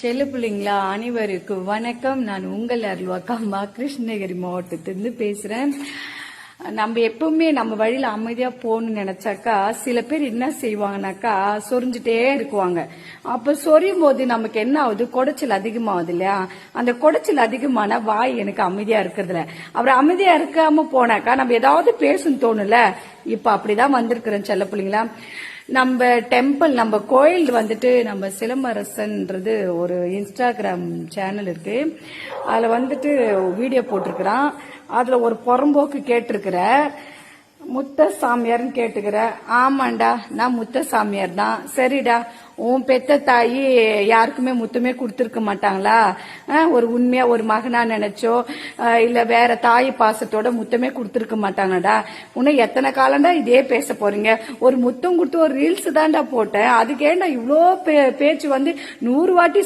செல்ல பிள்ளைங்களா அனைவருக்கும் வணக்கம். நான் உங்கள் அருள்வாக்கம்மா கிருஷ்ணகிரி மாவட்டத்திலிருந்து பேசுறேன். நம்ம எப்பவுமே நம்ம வழியில அமைதியா போகணும்னு நினைச்சாக்கா சில பேர் என்ன செய்வாங்கனாக்கா சொரிஞ்சுட்டே இருக்குவாங்க. அப்ப சொரியும் போது நமக்கு என்ன ஆகுது, குடைச்சல் அதிகமாகுது இல்லையா? அந்த குடைச்சல் அதிகமான வாய் எனக்கு அமைதியா இருக்கிறதுல அப்புறம் அமைதியா இருக்காம போனாக்கா நம்ம ஏதாவது பேசணும் தோணும்ல. இப்ப அப்படிதான் வந்திருக்கிறேன் செல்ல பிள்ளைங்களா. நம்ம டெம்பிள் நம்ம கோயில் வந்துட்டு நம்ம சிலம்பரசன்றது ஒரு இன்ஸ்டாகிராம் சேனல் இருக்கு. அதுல வந்துட்டு வீடியோ போட்டிருக்கிறான். அதுல ஒரு புறம்போக்கு கேட்டிருக்கிற முத்த சாமியார்னு கேட்டுக்கிற. ஆமாண்டா, நான் முத்த சாமியார் தான். சரிடா, உன் பெத்த தாயி யாருக்குமே முத்தமே கொடுத்துருக்க மாட்டாங்களா? ஒரு உண்மையா ஒரு மகனா நினைச்சோ இல்ல வேற தாய் பாசத்தோட முத்தமே கொடுத்துருக்க மாட்டாங்கடா. உன்னை எத்தனை காலம்டா இதே பேச போறீங்க? ஒரு முத்தம் கொடுத்து ஒரு ரீல்ஸ் தான்டா போட்டேன், அதுக்கேண்டா இவ்வளோ பேச்சு வந்து 100 வாட்டி